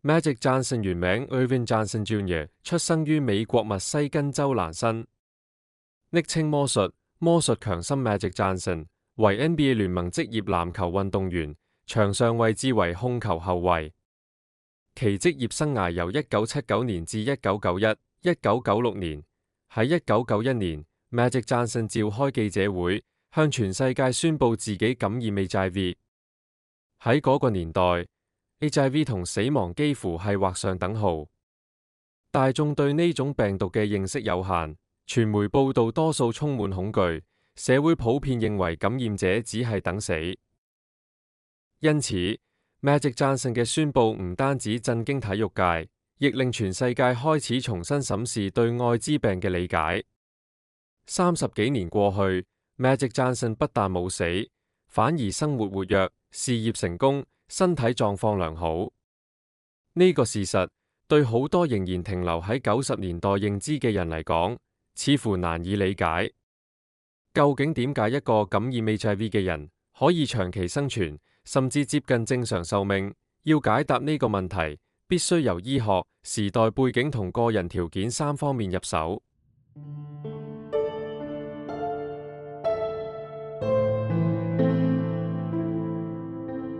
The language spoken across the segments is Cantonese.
Magic Johnson 原名 Ervin Johnson Jr.， 出生於美國密西根州蘭辛，昵稱魔術強森 Magic Johnson， 為 NBA 聯盟職業籃球運動員，場上位置為控球後衛。其職業生涯由1979年至1991、1996年。喺1991年 ，Magic Johnson 召開記者會，向全世界宣布自己感染 HIV。喺嗰個年代，HIV 同死亡幾乎係畫上等號。大眾對呢種病毒嘅認識有限，傳媒報道多數充滿恐懼，社會普遍認為感染者只係等死。因此，Magic Johnson 嘅宣布唔單止震驚體育界，亦令全世界開始重新審視對愛滋病嘅理解。30幾年過去，Magic Johnson 不但冇死，反而生活活躍，事業成功，身體狀況良好。呢個事實對好多仍然停留喺90年代認知嘅人嚟講，似乎難以理解。究竟點解一個感染 HIV 嘅人可以長期生存，甚至接近正常壽命？要解答呢個問題，必須由醫學、時代背景同個人條件3方面入手。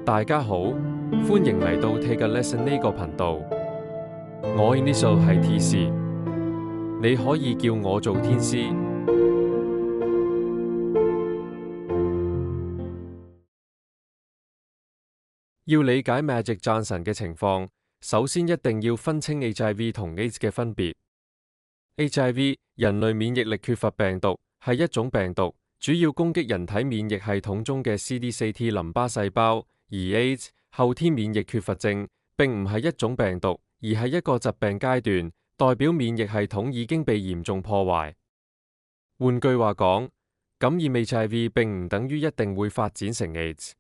大家好，歡迎嚟到 Take a Lesson 呢個頻道。我 initial 係 TC， 你可以叫我做天師。要理解 Magic Johnson 嘅情況，首先一定要分清 HIV 同 AIDS 嘅分別。HIV 人類免疫力缺乏病毒，係一種病毒，主要攻擊人體免疫系統中嘅 CD4T 淋巴細胞。而 AIDS 後天免疫缺乏症並唔係一種病毒，而係一個疾病階段，代表免疫系統已經被嚴重破壞。換句話講，感染 HIV 並唔等於一定會發展成 AIDS。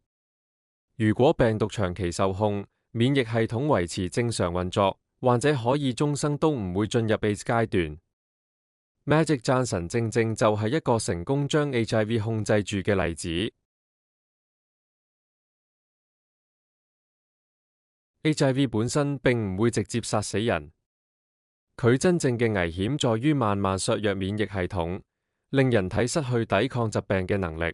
如果病毒長期受控，免疫系統維持正常運作，患者可以終生都唔會進入 AIDS 階段。Magic Johnson 正正就係一個成功將 HIV 控制住嘅例子。HIV 本身並唔會直接殺死人，佢真正嘅危險在於慢慢削弱免疫系統，令人體失去抵抗疾病嘅能力。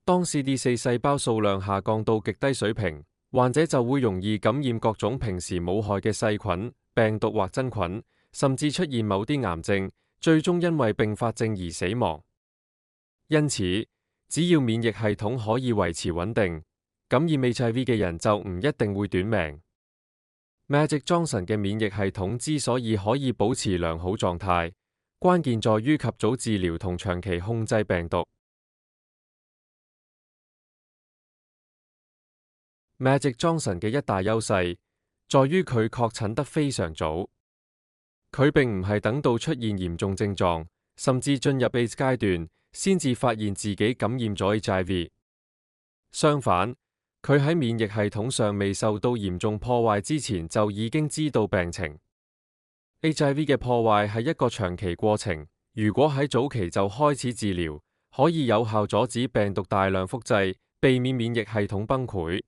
當 CD4 細胞數量下降到極低水平，患者就會容易感染各種平時冇害嘅細菌、病毒或真菌，甚至出現某啲癌症，最終因為併發症而死亡。因此，只要免疫系統可以維持穩定，感染 HIV 嘅人就唔一定會短命。Magic Johnson 嘅免疫系統之所以可以保持良好狀態，關鍵在於及早治療同長期控制病毒。Magic Johnson 嘅一大優勢，在於佢確診得非常早。佢並唔係等到出現嚴重症狀，甚至進入 AIDS 階段，先至發現自己感染咗 HIV。相反，佢喺免疫系統尚未受到嚴重破壞之前，就已經知道病情。HIV 嘅破壞係一個長期過程，如果喺早期就開始治療，可以有效阻止病毒大量複製，避免免疫系統崩潰。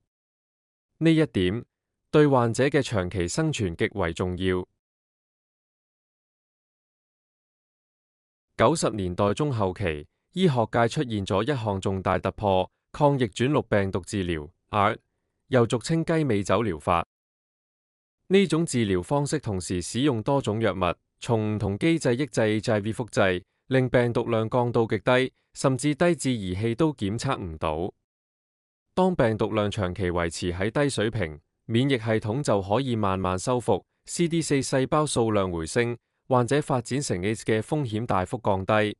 呢一點對患者嘅長期生存極為重要。90年代中後期，醫學界出現咗一項重大突破——抗逆轉錄病毒治療。又俗稱雞尾酒療法。呢種治療方式同時使用多種藥物，從唔同機制抑制 HIV 複製，令病毒量降到極低，甚至低至儀器都檢測唔到。當病毒量長期維持喺低水平，免疫系統就可以慢慢修復， CD4 細胞數量回升，患者發展成 AIDS 嘅風險大幅降低。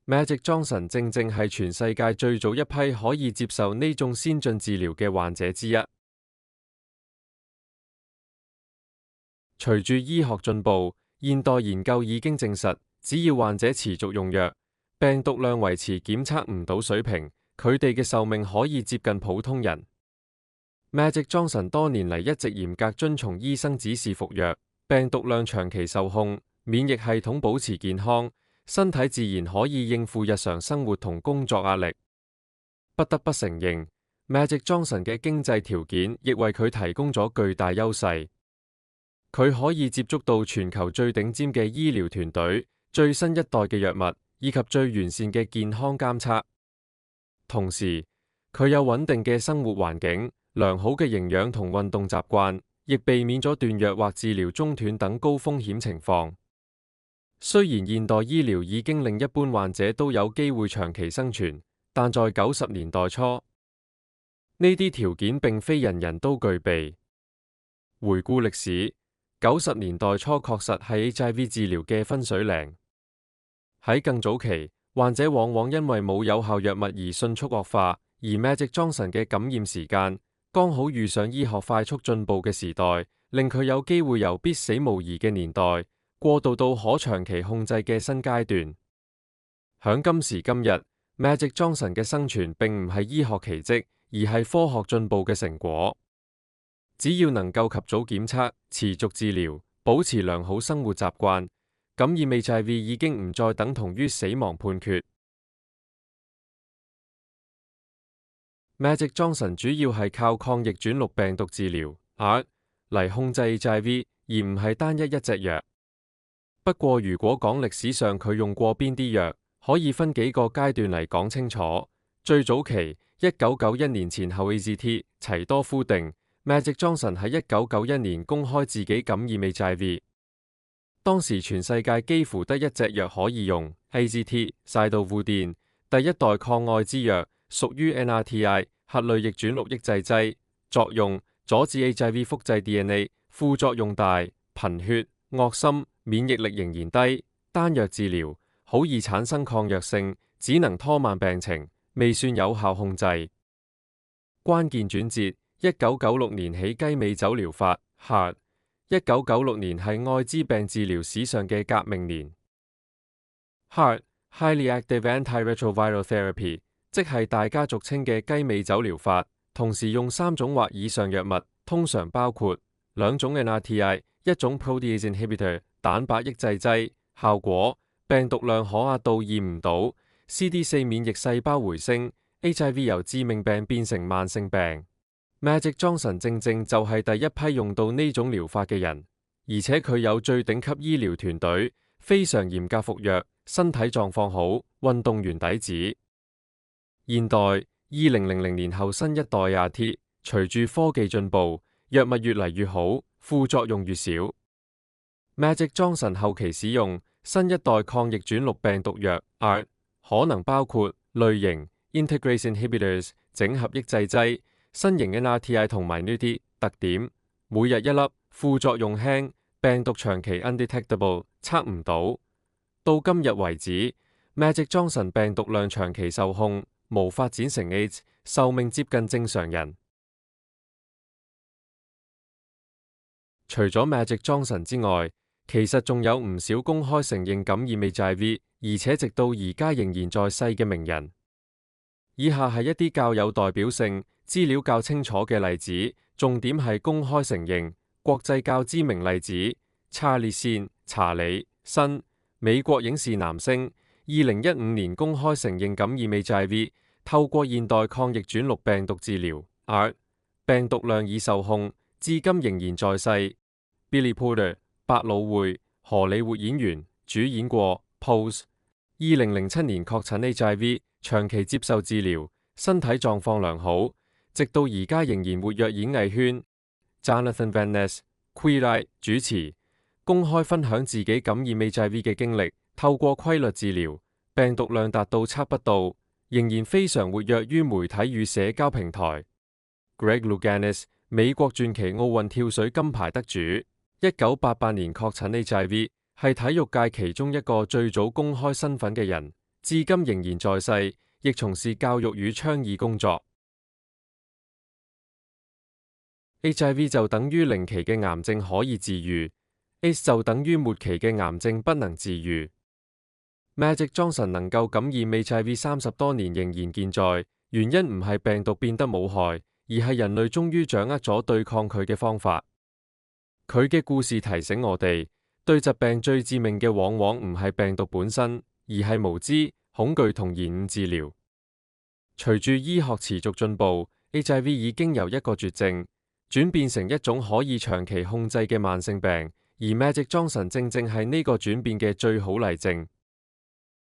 Magic Johnson 正正係全世界最早一批可以接受呢種先進治療嘅患者之一。隨住醫學進步，現代研究已經證實，只要患者持續用藥，病毒量維持檢測唔到水平，佢哋嘅壽命可以接近普通人。Magic Johnson 多年嚟一直嚴格遵從醫生指示服藥，病毒量長期受控，免疫系統保持健康，身體自然可以應付日常生活同工作壓力。不得不承認 Magic Johnson 嘅經濟條件亦為佢提供咗巨大優勢。佢可以接觸到全球最頂尖嘅醫療團隊、最新一代嘅藥物以及最完善嘅健康監測。同時，佢有穩定嘅生活環境、良好嘅營養同運動習慣，亦避免咗斷藥或治療中斷等高風險情況。雖然現代醫療已經令一般患者都有機會長期生存，但在90年代初，呢啲條件並非人人都具備。回顧歷史，90年代初確實係 HIV 治療嘅分水嶺。喺更早期，患者往往因為冇有效藥物而迅速惡化，而 Magic Johnson 嘅感染時間剛好遇上醫學快速進步嘅時代，令佢有機會由必死無疑嘅年代過渡到可長期控制嘅新階段。響今時今日，Magic Johnson 嘅生存並唔係醫學奇蹟，而係科學進步嘅成果。只要能夠及早檢測、持續治療、保持良好生活習慣，感染 HIV 已經唔再等同於死亡判決。Magic Johnson 主要係靠抗逆轉錄病毒治療 ART 嚟控制 HIV， 而唔係單一隻藥。不過如果講歷史上佢用過邊啲藥，可以分幾個階段嚟講清楚。最早期1991年前後 AZT 齊多夫定，Magic Johnson 喺1991年公開自己感染 HIV。當時全世界幾乎得一隻藥可以用 AZT 賽道富電，第一代抗愛滋藥，屬於 NRTI 核類逆轉錄抑制劑，作用阻止 HIV 複製 DNA， 副作用大，貧血，惡心，免疫力仍然低，單藥治療，好易產生抗藥性，只能拖慢病情，未算有效控制。關鍵轉折，1996年起雞尾酒療法 HAART。1996年係愛滋病治療史上嘅革命年。HAART Highly Active Antiretroviral Therapy， 即係大家俗稱嘅雞尾酒療法，同時用3種或以上藥物，通常包括2種 NRTI， 1種 Protease Inhibitor 蛋白抑制劑，效果病毒量可壓到驗唔到 ，CD4 免疫細胞回升 ，HIV 由致命病變成慢性病。Magic Johnson 正正就係第一批用到呢種療法嘅人，而且佢有最頂級醫療團隊，非常嚴格服藥，身體狀況好，運動員底子。現代2000年後新一代 ART， 隨住科技進步，藥物越嚟越好，副作用越少。Magic Johnson 後期使用新一代抗逆轉錄病毒藥 ART， 可能包括類型 Integrase Inhibitors 整合抑制劑。新型 NRTI 同埋呢啲特點，每日一粒，副作用輕，病毒長期 undetectable 測唔到。到今日為止 ，Magic Johnson 病毒量長期受控，無發展成 AIDS， 壽命接近正常人。除咗 Magic Johnson 之外，其實仲有唔少公開承認感染 HIV， 而且直到而家仍然在世嘅名人。以下係一啲較有代表性、資料較清楚嘅例子，重點係公開承認。國際較知名例子：查理線、查理新，美國影視男星，2015年公開承認感染 HIV， 透過現代抗逆轉錄病毒治療 ART， 病毒量已受控，至今仍然在世。Billy Porter， 百老匯荷里活演員，主演過 Pose。2007年確診 HIV， 長期接受治療，身體狀況良好，直到而家仍然活躍演藝圈。Jonathan Van Ness、Queer Eye 主持，公開分享自己感染 HIV 嘅經歷，透過規律治療，病毒量達到測不到，仍然非常活躍於媒體與社交平台。Greg Louganis， 美國傳奇奧運跳水金牌得主，1988年確診 HIV， 係體育界其中一個最早公開身份嘅人，至今仍然在世，亦從事教育與倡議工作。HIV 就等於零期嘅癌症可以治癒 ，AIDS 就等於末期嘅癌症不能治癒。Magic Johnson 能夠感染 HIV 30多年仍然健在，原因唔係病毒變得冇害，而係人類終於掌握咗對抗佢嘅方法。佢嘅故事提醒我哋，對疾病最致命嘅往往唔係病毒本身，而係無知、恐懼同延誤治療。隨住醫學持續進步 HIV 已經由一個絕症轉變成一種可以長期控制嘅慢性病，而 Magic Johnson 正正係呢個轉變嘅最好例證。